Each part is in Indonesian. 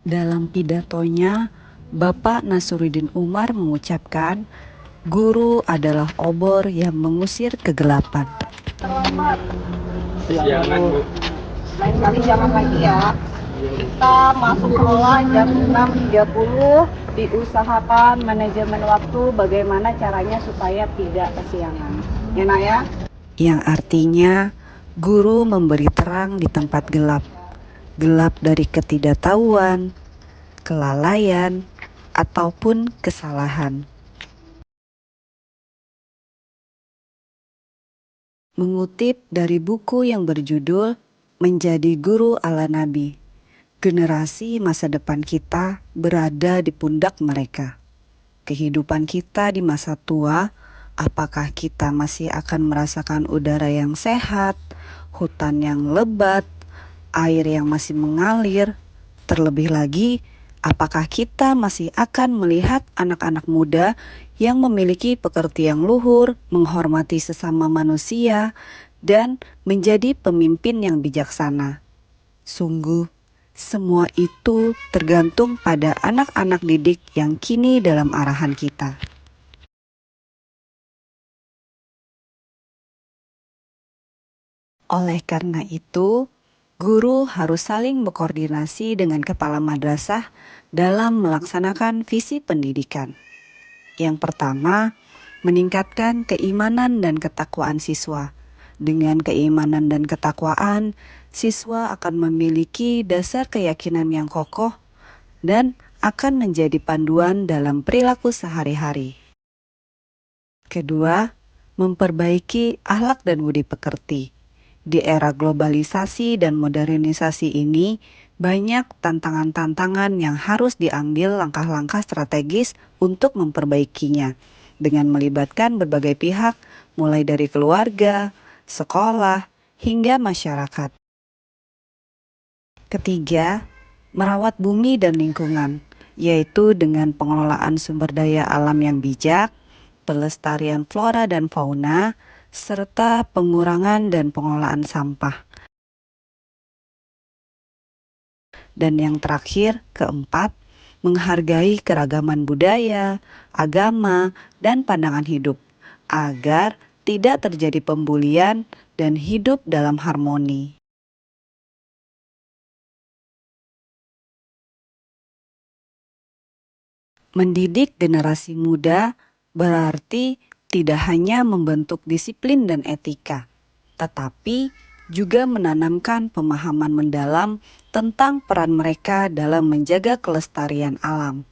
Dalam pidatonya, Bapak Nasruddin Umar mengucapkan, guru adalah obor yang mengusir kegelapan. Terlambat. Siangan, Bu. Lain kali jangan lagi ya. Kita masuk sekolah jam 6.30. Diusahakan manajemen waktu bagaimana caranya supaya tidak kesiangan. Ya nak ya? Yang artinya, guru memberi terang di tempat gelap. Gelap dari ketidaktahuan, kelalaian, ataupun kesalahan. Mengutip dari buku yang berjudul Menjadi Guru ala Nabi, generasi masa depan kita berada di pundak mereka. Kehidupan kita di masa tua, apakah kita masih akan merasakan udara yang sehat, hutan yang lebat, air yang masih mengalir? Terlebih lagi, apakah kita masih akan melihat anak-anak muda yang memiliki pekerti yang luhur, menghormati sesama manusia, dan menjadi pemimpin yang bijaksana? Sungguh, semua itu tergantung pada anak-anak didik yang kini dalam arahan kita. Oleh karena itu, guru harus saling berkoordinasi dengan kepala madrasah dalam melaksanakan visi pendidikan. Yang pertama, meningkatkan keimanan dan ketakwaan siswa. Dengan keimanan dan ketakwaan, siswa akan memiliki dasar keyakinan yang kokoh dan akan menjadi panduan dalam perilaku sehari-hari. Kedua, memperbaiki akhlak dan budi pekerti. Di era globalisasi dan modernisasi ini, banyak tantangan-tantangan yang harus diambil langkah-langkah strategis untuk memperbaikinya, dengan melibatkan berbagai pihak, mulai dari keluarga, sekolah, hingga masyarakat. Ketiga, merawat bumi dan lingkungan, yaitu dengan pengelolaan sumber daya alam yang bijak, pelestarian flora dan fauna, serta pengurangan dan pengelolaan sampah. Dan yang terakhir, keempat, menghargai keragaman budaya, agama, dan pandangan hidup, agar tidak terjadi pembulian dan hidup dalam harmoni. Mendidik generasi muda berarti tidak hanya membentuk disiplin dan etika, tetapi juga menanamkan pemahaman mendalam tentang peran mereka dalam menjaga kelestarian alam.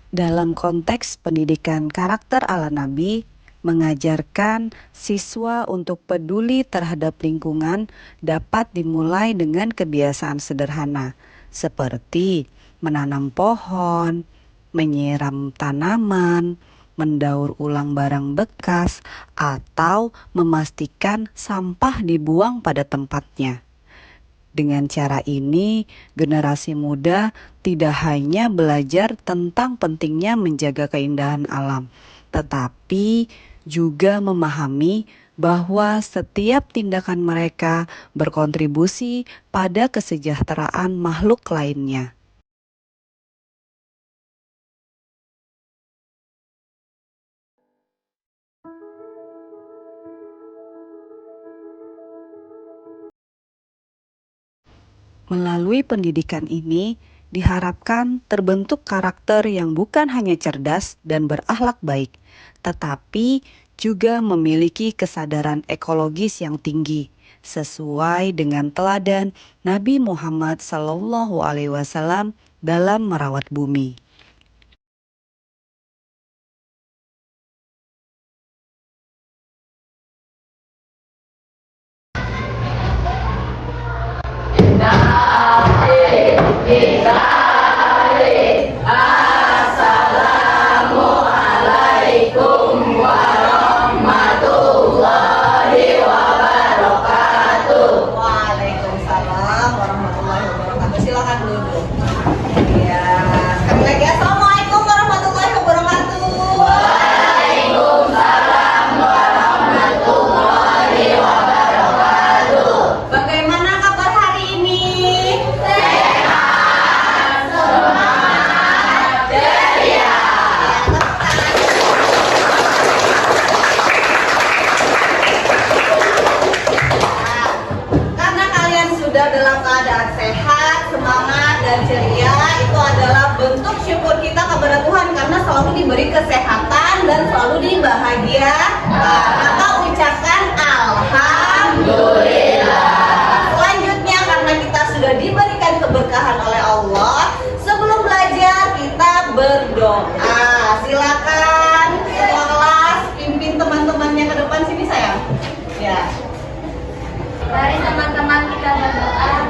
Dalam konteks pendidikan karakter ala Nabi, mengajarkan siswa untuk peduli terhadap lingkungan dapat dimulai dengan kebiasaan sederhana, seperti menanam pohon, menyiram tanaman, mendaur ulang barang bekas, atau memastikan sampah dibuang pada tempatnya. Dengan cara ini, generasi muda tidak hanya belajar tentang pentingnya menjaga keindahan alam, tetapi juga memahami bahwa setiap tindakan mereka berkontribusi pada kesejahteraan makhluk lainnya. Melalui pendidikan ini, diharapkan terbentuk karakter yang bukan hanya cerdas dan berakhlak baik, tetapi juga memiliki kesadaran ekologis yang tinggi, sesuai dengan teladan Nabi Muhammad SAW dalam merawat bumi. Waalaikumsalam warahmatullahi wabarakatuh. Silakan duduk. Ya, sekali lagi assalamualaikum warahmatullahi wabarakatuh. Waalaikumsalam warahmatullahi selalu diberi kesehatan dan selalu dibahagiakan. Maka ucapkan Alhamdulillah. Selanjutnya, karena kita sudah diberikan keberkahan oleh Allah, sebelum belajar kita berdoa. Silakan ketua kelas pimpin teman-temannya ke depan sini sayang. Ya. Mari teman-teman kita berdoa.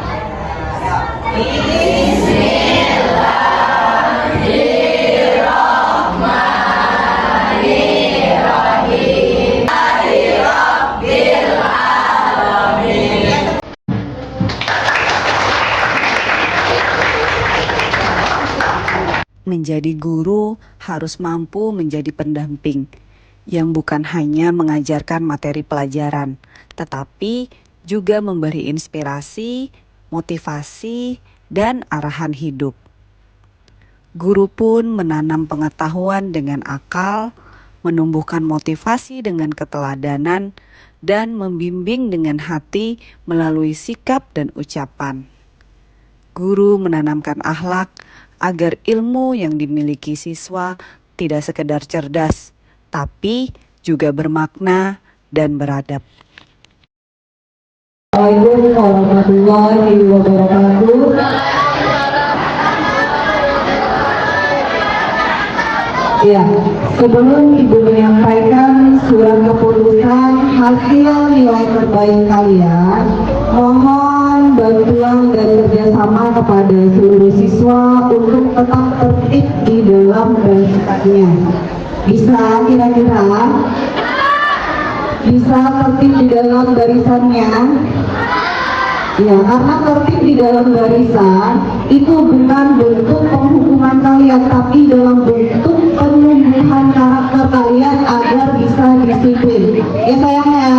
Menjadi guru harus mampu menjadi pendamping yang bukan hanya mengajarkan materi pelajaran, tetapi juga memberi inspirasi, motivasi, dan arahan hidup. Guru pun menanam pengetahuan dengan akal, menumbuhkan motivasi dengan keteladanan, dan membimbing dengan hati melalui sikap dan ucapan. Guru menanamkan akhlak agar ilmu yang dimiliki siswa tidak sekedar cerdas, tapi juga bermakna dan beradab. Assalamualaikum warahmatullahi wabarakatuh. Ya, sebelum Ibu menyampaikan surat keputusan hasil nilai terbaik kalian, mohon bantuan dan kerjasama kepada seluruh siswa untuk tetap tertib di dalam barisannya. Bisa kira-kira? Bisa tertib di dalam barisannya? Ya, karena tertib di dalam barisan itu bukan bentuk penghukuman kalian, tapi dalam bentuk penumbuhan karakter kalian agar bisa disiplin. Ya sayang ya.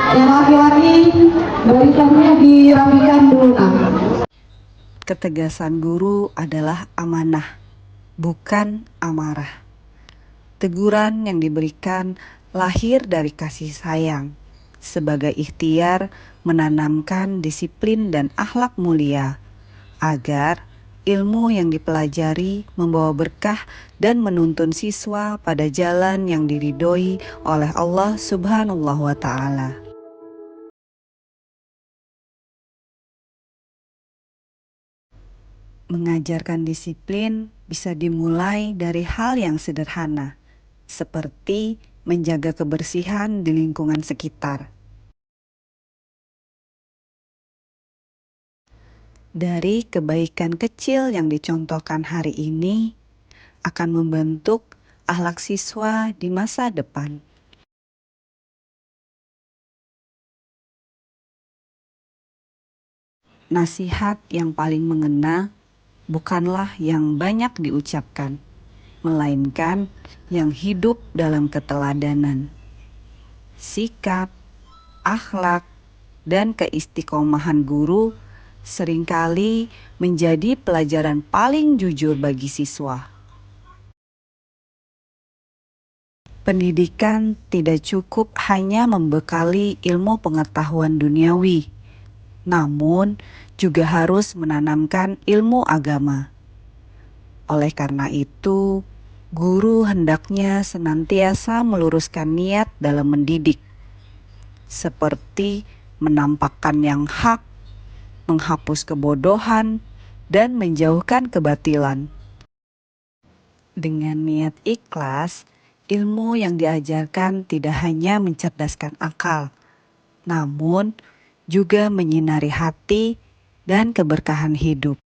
Yang laki-laki barisannya dirapikan dulu nak. Ketegasan guru adalah amanah, bukan amarah. Teguran yang diberikan lahir dari kasih sayang, sebagai ikhtiar menanamkan disiplin dan akhlak mulia, agar ilmu yang dipelajari membawa berkah dan menuntun siswa pada jalan yang diridhoi oleh Allah Subhanahu wa Ta'ala. Mengajarkan disiplin bisa dimulai dari hal yang sederhana, seperti menjaga kebersihan di lingkungan sekitar. Dari kebaikan kecil yang dicontohkan hari ini akan membentuk akhlak siswa di masa depan. Nasihat yang paling mengena bukanlah yang banyak diucapkan, melainkan yang hidup dalam keteladanan. Sikap, akhlak, dan keistiqomahan guru seringkali menjadi pelajaran paling jujur bagi siswa. Pendidikan tidak cukup hanya membekali ilmu pengetahuan duniawi, namun juga harus menanamkan ilmu agama. Oleh karena itu, guru hendaknya senantiasa meluruskan niat dalam mendidik, seperti menampakkan yang hak, menghapus kebodohan, dan menjauhkan kebatilan. Dengan niat ikhlas, ilmu yang diajarkan tidak hanya mencerdaskan akal, namun juga menyinari hati dan keberkahan hidup.